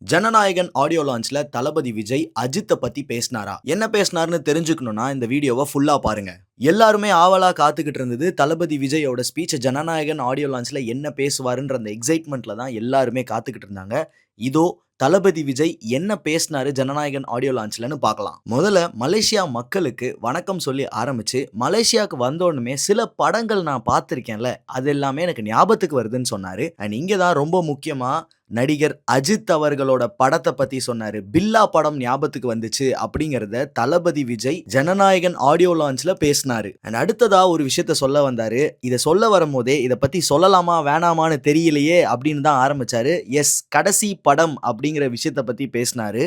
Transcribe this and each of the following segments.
Jananayagan audio லான்ச்ல தளபதி விஜய் அஜித்தை பத்தி பேசினாரா? என்ன பேசினார்னு தெரிஞ்சுக்கணும்னா இந்த வீடியோவை ஃபுல்லா பாருங்க. எல்லாருமே ஆவலா காத்துக்கிட்டு இருந்தது தளபதி விஜயோட ஸ்பீச் ஜனநாயகன் ஆடியோ லான்ச்ல என்ன பேசுவாருன்ற அந்த எக்ஸைட்மெண்ட்ல தான் எல்லாருமே காத்துக்கிட்டு இருந்தாங்க. இதோ தளபதி விஜய் என்ன பேசினாரு ஜனநாயகன் ஆடியோ லான்ச்லன்னு பார்க்கலாம். முதல்ல மலேசியா மக்களுக்கு வணக்கம் சொல்லி ஆரம்பிச்சு மலேசியாவுக்கு வந்தோடனே சில படங்கள் நான் பார்த்திருக்கேன்ல அது எல்லாமே எனக்கு ஞாபகத்துக்கு வருதுன்னு சொன்னாரு. அண்ட் இங்கே தான் ரொம்ப முக்கியமா நடிகர் அஜித் அவர்களோட படத்தை பத்தி சொன்னாரு. பில்லா படம் ஞாபகத்துக்கு வந்துச்சு அப்படிங்கறத தளபதி விஜய் ஜனநாயகன் ஆடியோ லான்ச்ல பேசினாரு. அண்ட் அடுத்ததா ஒரு விஷயத்த சொல்ல வந்தாரு. இதை சொல்ல வரும்போதே இதை பத்தி சொல்லலாமா வேணாமான்னு தெரியலையே அப்படின்னு தான் ஆரம்பிச்சாரு. எஸ், கடைசி படம் அப்படிங்கிற விஷயத்த பத்தி பேசினாரு.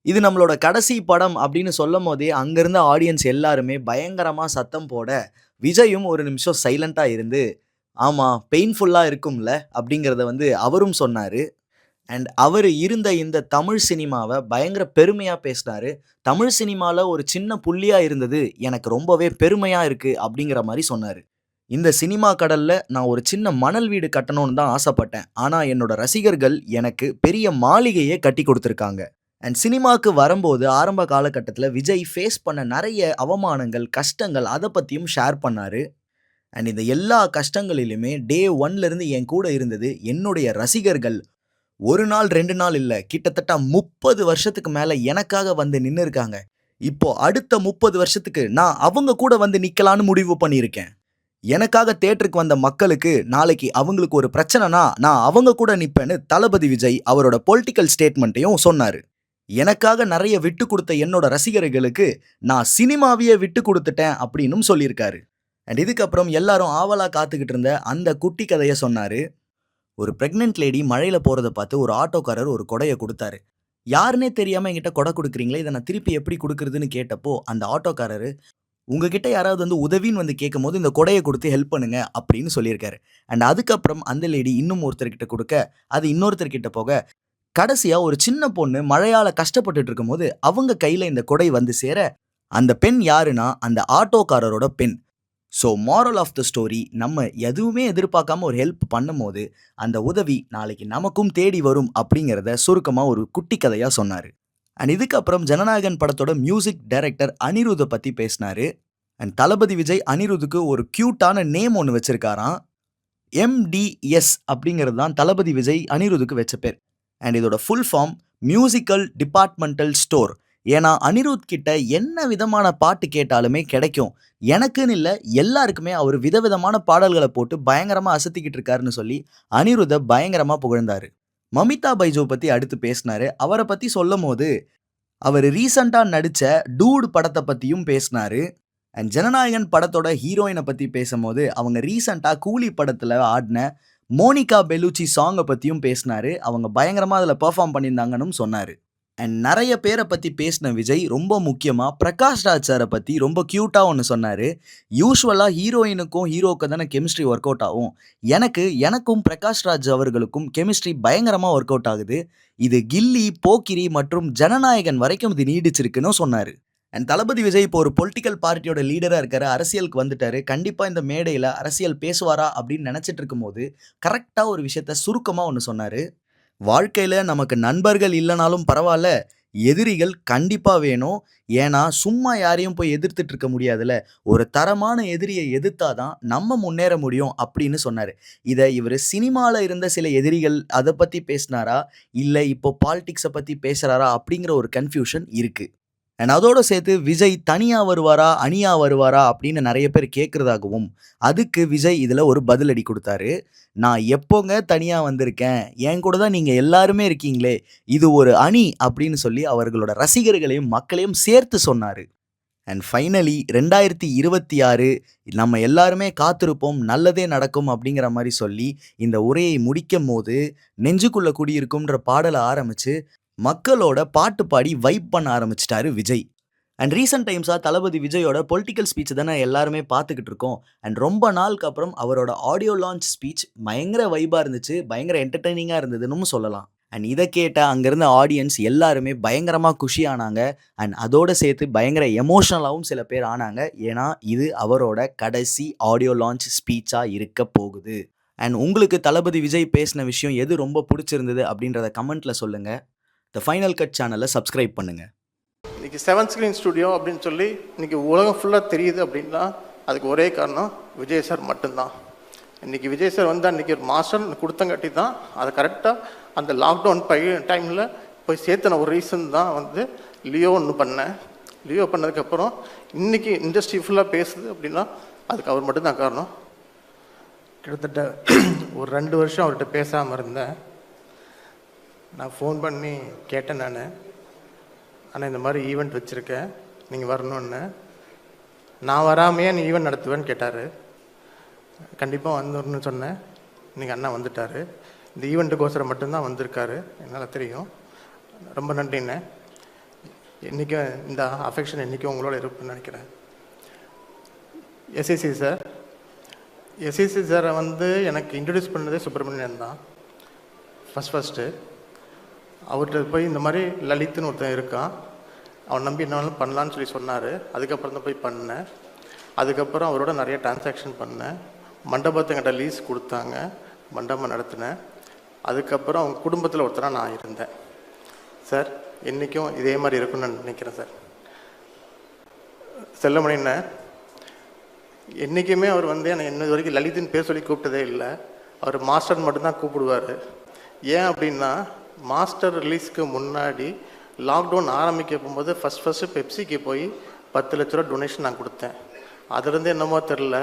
இது நம்மளோட கடைசி படம் அப்படின்னு சொல்லும் போதே அங்கிருந்த ஆடியன்ஸ் எல்லாருமே பயங்கரமா சத்தம் போட விஜயும் ஒரு நிமிஷம் சைலண்டா இருந்து ஆமா பெயின்ஃபுல்லா இருக்கும்ல அப்படிங்கிறத அவரும் சொன்னாரு. அண்ட் அவர் இருந்த இந்த தமிழ் சினிமாவை பயங்கர பெருமையாக பேசினாரு. தமிழ் சினிமாவில் ஒரு சின்ன புள்ளியா இருந்தது எனக்கு ரொம்பவே பெருமையா இருக்கு அப்படிங்கிற மாதிரி சொன்னார். இந்த சினிமா கடல்ல நான் ஒரு சின்ன மணல் வீடு கட்டணும்னு தான் ஆசைப்பட்டேன். ஆனால் என்னோட ரசிகர்கள் எனக்கு பெரிய மாளிகையே கட்டி கொடுத்துருக்காங்க. அண்ட் சினிமாவுக்கு வரும்போது ஆரம்ப காலகட்டத்தில் விஜய் ஃபேஸ் பண்ண நிறைய அவமானங்கள் கஷ்டங்கள் அதை பற்றியும் ஷேர் பண்ணாரு. அண்ட் இந்த எல்லா கஷ்டங்களிலுமே டே ஒன்லேருந்து என் கூட இருந்தது என்னுடைய ரசிகர்கள். ஒரு நாள் 2 நாள் இல்ல. கிட்டத்தட்ட 30 வருஷத்துக்கு மேல எனக்காக வந்து நின்னுருக்காங்க. இப்போ அடுத்த 30 வருஷத்துக்கு நான் அவங்க கூட வந்து நிக்கலான்னு முடிவு பண்ணியிருக்கேன். எனக்காக தியேட்டருக்கு வந்த மக்களுக்கு நாளைக்கு அவங்களுக்கு ஒரு பிரச்சனைனா நான் அவங்க கூட நிப்பேன்னு தளபதி விஜய் அவரோட பொலிட்டிக்கல் ஸ்டேட்மெண்ட்டையும் சொன்னாரு. எனக்காக நிறைய விட்டு கொடுத்த என்னோட ரசிகர்களுக்கு நான் சினிமாவையே விட்டு கொடுத்துட்டேன் அப்படின்னும் சொல்லியிருக்காரு. அண்ட் இதுக்கப்புறம் எல்லாரும் ஆவலா காத்துக்கிட்டு இருந்த அந்த குட்டி கதையை சொன்னாரு. ஒரு பிரெக்னென்ட் லேடி மழையில போறத பார்த்து ஒரு ஆட்டோக்காரர் ஒரு கொடையை கொடுத்தாரு. யாருன்னே தெரியாம என்கிட்ட கொடை கொடுக்குறீங்களே, இதை நான் திருப்பி எப்படி கொடுக்குறதுன்னு கேட்டப்போ அந்த ஆட்டோக்காரரு உங்ககிட்ட யாராவது உதவின்னு கேட்கும்போது இந்த கொடையை கொடுத்து ஹெல்ப் பண்ணுங்க அப்படின்னு சொல்லியிருக்காரு. அண்ட் அதுக்கப்புறம் அந்த லேடி இன்னும் ஒருத்தர்கிட்ட கொடுக்க அது இன்னொருத்தர்கிட்ட போக கடைசியா ஒரு சின்ன பொண்ணு மழையால கஷ்டப்பட்டுட்டு இருக்கும்போது அவங்க கையில இந்த கொடை வந்து சேர அந்த பெண் யாருன்னா அந்த ஆட்டோக்காரரோட பெண். So moral of the story, நம்ம எதுவுமே எதிர்பார்க்காம ஒரு ஹெல்ப் பண்ணும்போது அந்த உதவி நாளைக்கு நமக்கும் தேடி வரும் அப்படிங்கிறத சுருக்கமாக ஒரு குட்டி கதையாக சொன்னார். அண்ட் இதுக்கப்புறம் ஜனநாயகன் படத்தோட மியூசிக் டைரக்டர் அனிருத்தை பற்றி பேசினாரு. அண்ட் தளபதி விஜய் அனிருத்துக்கு ஒரு க்யூட்டான நேம் ஒன்று வச்சிருக்காராம். MDS அப்படிங்கிறது தான் தளபதி விஜய் அனிருத்துக்கு வச்ச பேர். அண்ட் இதோட full form musical departmental store. ஏன்னா அனிருத் கிட்ட என்ன விதமான பாட்டு கேட்டாலுமே கிடைக்கும். எனக்குன்னு இல்லை, எல்லாருக்குமே அவர் விதவிதமான பாடல்களை போட்டு பயங்கரமாக அசத்திக்கிட்டு இருக்காருன்னு சொல்லி அனிருத்தை பயங்கரமாக புகழ்ந்தாரு. மமிதா பைஜோ பற்றி அடுத்து பேசினாரு. அவரை பற்றி சொல்லும் போது அவர் ரீசண்டாக நடித்த டூட் படத்தை பற்றியும் பேசினாரு. அண்ட் ஜனநாயகன் படத்தோட ஹீரோயினை பற்றி பேசும்போது அவங்க ரீசண்டாக கூலி படத்தில் ஆடின மோனிகா பெலூச்சி சாங்கை பற்றியும் பேசினாரு. அவங்க பயங்கரமாக அதில் பெர்ஃபார்ம் பண்ணியிருந்தாங்கன்னு சொன்னார். அண்ட் நிறைய பேரை பற்றி பேசின விஜய் ரொம்ப முக்கியமாக பிரகாஷ் ராஜ் சாரை பற்றி ரொம்ப க்யூட்டாக ஒன்று சொன்னார். யூஸ்வலாக ஹீரோயினுக்கும் ஹீரோவுக்கு தானே கெமிஸ்ட்ரி ஒர்க் அவுட் ஆகும். எனக்கும் பிரகாஷ் ராஜ் அவர்களுக்கும் கெமிஸ்ட்ரி பயங்கரமாக ஒர்க் அவுட் ஆகுது. இது கில்லி, போக்கிரி மற்றும் ஜனநாயகன் வரைக்கும் இது நீடிச்சிருக்குன்னு சொன்னார். அண்ட் தளபதி விஜய் இப்போ ஒரு பொலிட்டிக்கல் பார்ட்டியோட லீடராக இருக்காரு. அரசியலுக்கு வந்துட்டாரு. கண்டிப்பாக இந்த மேடையில் அரசியல் பேசுவாரா அப்படின்னு நினச்சிட்டு இருக்கும்போது கரெக்டாக ஒரு விஷயத்த சுருக்கமாக ஒன்று சொன்னார். வாழ்க்கையில் நமக்கு நண்பர்கள் இல்லைனாலும் பரவாயில்ல, எதிரிகள் கண்டிப்பாக வேணும். ஏன்னா சும்மா யாரையும் போய் எதிர்த்துட்டு இருக்க முடியாதுல்ல. ஒரு தரமான எதிரியை எதிர்த்தாதான் நம்ம முன்னேற முடியும் அப்படின்னு சொன்னார். இதை இவர் சினிமாவில் இருந்த சில எதிரிகள் அதை பற்றி பேசினாரா இல்லை இப்போ பாலிடிக்ஸை பற்றி பேசுகிறாரா அப்படிங்கிற ஒரு கன்ஃபியூஷன் இருக்குது. அண்ட் அதோட சேர்த்து விஜய் தனியாக வருவாரா அணியாக வருவாரா அப்படின்னு நிறைய பேர் கேட்குறதாகவும் அதுக்கு விஜய் இதில் ஒரு பதிலடி கொடுத்தாரு. நான் எப்போங்க தனியாக வந்திருக்கேன், என் கூட தான் நீங்கள் எல்லாருமே இருக்கீங்களே, இது ஒரு அணி அப்படின்னு சொல்லி அவர்களோட ரசிகர்களையும் மக்களையும் சேர்த்து சொன்னார். அண்ட் ஃபைனலி 2026 நம்ம எல்லாருமே காத்திருப்போம், நல்லதே நடக்கும் அப்படிங்கிற மாதிரி சொல்லி இந்த உரையை முடிக்கும் போது நெஞ்சுக்குள்ள குடியிருக்கும்ன்ற பாடலை ஆரம்பித்து மக்களோட பாட்டு பாடி வைப் பண்ண ஆரம்பிச்சிட்டாரு விஜய். அண்ட் ரீசெண்ட் டைம்ஸாக தளபதி விஜயோட பொலிட்டிக்கல் ஸ்பீச் தானே எல்லாருமே பார்த்துக்கிட்டு இருக்கோம். அண்ட் ரொம்ப நாளுக்கு அப்புறம் அவரோட ஆடியோ லான்ச் ஸ்பீச் பயங்கர வைபாக இருந்துச்சு, பயங்கர என்டர்டெய்னிங்காக இருந்ததுன்னு சொல்லலாம். அண்ட் இதை கேட்ட அங்கேருந்த ஆடியன்ஸ் எல்லாருமே பயங்கரமாக குஷி ஆனாங்க. அண்ட் அதோடு சேர்த்து பயங்கர எமோஷ்னலாகவும் சில பேர் ஆனாங்க. ஏன்னா இது அவரோட கடைசி ஆடியோ லான்ச் ஸ்பீச்சாக இருக்க போகுது. அண்ட் உங்களுக்கு தளபதி விஜய் பேசின விஷயம் எது ரொம்ப பிடிச்சிருந்தது அப்படின்றத கமெண்ட்டில் சொல்லுங்கள். த ஃபைனல் கட் சேனலை சப்ஸ்கிரைப் பண்ணுங்கள். இன்றைக்கி 7 ஸ்க்ரீன் ஸ்டுடியோ அப்படின்னு சொல்லி இன்றைக்கி உலகம் ஃபுல்லாக தெரியுது அப்படின்னா அதுக்கு ஒரே காரணம் விஜய் சார் மட்டும்தான். இன்றைக்கி விஜய் சார் வந்து அன்றைக்கி ஒரு மாஸ்டர் கொடுத்தங்காட்டி தான் அதை கரெக்டாக அந்த லாக்டவுன் டைமில் போய் சேர்த்தன ஒரு ரீசன் தான் வந்து லியோ ஒன்று பண்ணேன். லியோ பண்ணதுக்கப்புறம் இன்றைக்கி இண்டஸ்ட்ரி ஃபுல்லாக பேசுது அப்படின்னா அதுக்கு அவர் மட்டும்தான் காரணம். கிட்டத்தட்ட ஒரு 2 வருஷம் அவர்கிட்ட பேசாமல் இருந்தேன். நான் ஃபோன் பண்ணி கேட்டேன். ஆனால் இந்த மாதிரி ஈவெண்ட் வச்சுருக்கேன், நீங்கள் வரணுன்னு. நான் வராமையே நீ ஈவெண்ட் நடத்துவேன்னு கேட்டார். கண்டிப்பாக வந்துடணும்னு சொன்னேன். இன்றைக்கி அண்ணா வந்துட்டார். இந்த ஈவெண்ட்டுக்கோசரம் மட்டும்தான் வந்திருக்காரு, என்னால் தெரியும். ரொம்ப நன்றிண்ணே. இன்றைக்கும் இந்த அஃபெக்ஷன் இன்றைக்கும் உங்களோட இருப்புன்னு நினைக்கிறேன். எஸ்எஸ்சி சார், எஸ்எஸ்சி சாரை வந்து எனக்கு இன்ட்ரடியூஸ் பண்ணதே சுப்பிரமணியன் தான் ஃபஸ்ட்டு. அவர்கிட்ட போய் இந்த மாதிரி லலித்னு ஒருத்தன் இருக்கான், அவன் நம்பி என்ன பண்ணலான்னு சொல்லி சொன்னார். அதுக்கப்புறம் தான் போய் பண்ணேன். அதுக்கப்புறம் அவரோட நிறைய டிரான்சாக்ஷன் பண்ணேன். மண்டபத்துக்கிட்ட லீஸ் கொடுத்தாங்க, மண்டபம் நடத்தினேன். அதுக்கப்புறம் அவங்க குடும்பத்தில் ஒருத்தராக நான் இருந்தேன். சார் இன்றைக்கும் இதே மாதிரி இருக்குன்னு நான் நினைக்கிறேன். சார் செல்லமணிண்ண என்றைக்குமே அவர் வந்து எனக்கு இன்னது வரைக்கும் லலித்தின் பேர் சொல்லி கூப்பிட்டதே இல்லை. அவர் மாஸ்டர் மட்டும்தான் கூப்பிடுவார். ஏன் அப்படின்னா மாஸ்டர் ரிலீஸ்க்கு முன்னாடி லாக்டவுன் ஆரம்பிக்க போகும்போது ஃபஸ்ட்டு பெப்சிக்கு போய் 10 லட்ச ரூபா டொனேஷன் நான் கொடுத்தேன். அதுலேருந்து என்னமோ தெரில,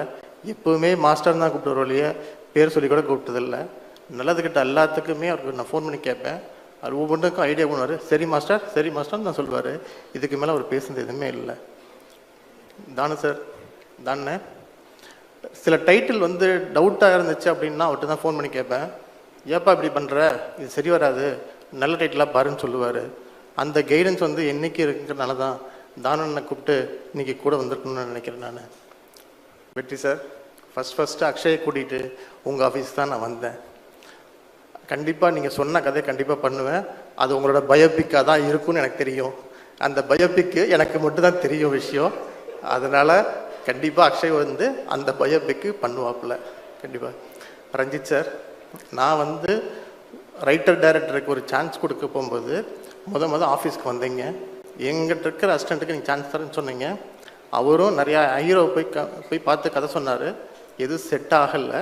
எப்போவுமே மாஸ்டர் தான் கூப்பிட்டு வழியே பேர் சொல்லி கூட கூப்பிட்டதில்லை. நல்லதுக்கிட்ட எல்லாத்துக்குமே அவருக்கு நான் ஃபோன் பண்ணி கேட்பேன். அவர் ஒவ்வொன்றுக்கும் ஐடியா பண்ணுவார். சரி மாஸ்டர், சரி மாஸ்டர்னு தான் சொல்லுவார். இதுக்கு மேலே அவர் பேசுனது எதுவுமே இல்லை. தானே சார், தானே சில டைட்டில் வந்து டவுட்டாக இருந்துச்சு அப்படின்னா அவர்கிட்ட தான் ஃபோன் பண்ணி கேட்பேன். ஏப்பா இப்படி பண்ணுற, இது சரி வராது, நல்ல டைட்டிலாக பாருன்னு சொல்லுவார். அந்த கைடன்ஸ் வந்து என்றைக்கு இருக்குங்கிறனால தான் தானனை கூப்பிட்டு இன்றைக்கி கூட வந்திருக்கணும்னு நினைக்கிறேன். நான் வெற்றி சார், ஃபஸ்ட்டு அக்ஷயை கூட்டிகிட்டு உங்கள் ஆஃபீஸ் தான் நான் வந்தேன். கண்டிப்பாக நீங்கள் சொன்ன கதையை கண்டிப்பாக பண்ணுவேன். அது உங்களோட பயோபிக்காக தான் இருக்கும்னு எனக்கு தெரியும். அந்த பயோபிக்கு எனக்கு மட்டும்தான் தெரியும் விஷயம். அதனால் கண்டிப்பாக அக்ஷய் வந்து அந்த பயோபிக்கு பண்ணுவாப்பில் கண்டிப்பாக. ரஞ்சித் சார், நான் வந்து ரைட்டர் டைரக்டருக்கு ஒரு சான்ஸ் கொடுக்க போகும்போது மொதல் ஆஃபீஸ்க்கு வந்தீங்க. எங்கிட்ட இருக்கிற அசிஸ்டண்ட்டுக்கு நீங்கள் சான்ஸ் தரேன்னு சொன்னீங்க. அவரும் நிறையா ஹீரோ போய் பார்த்து கதை சொன்னார். எதுவும் செட் ஆகலை.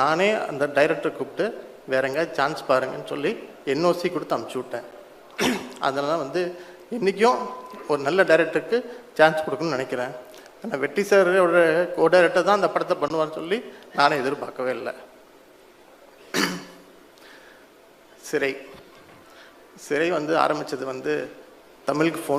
நானே அந்த டைரக்டரை கூப்பிட்டு வேற எங்கேயாவது சான்ஸ் பாருங்கன்னு சொல்லி என்ஓசி கொடுத்து அனுப்பிச்சி விட்டேன். அதனால் வந்து இன்றைக்கும் ஒரு நல்ல டைரக்டருக்கு சான்ஸ் கொடுக்கணும்னு நினைக்கிறேன். ஆனால் வெற்றி சாரோட கோ டைரக்டர் தான் அந்த படத்தை பண்ணுவான்னு சொல்லி நானே எதிர்பார்க்கவே இல்லை. சிறை வந்து ஆரம்பித்தது வந்து தமிழுக்கு ஃபோன்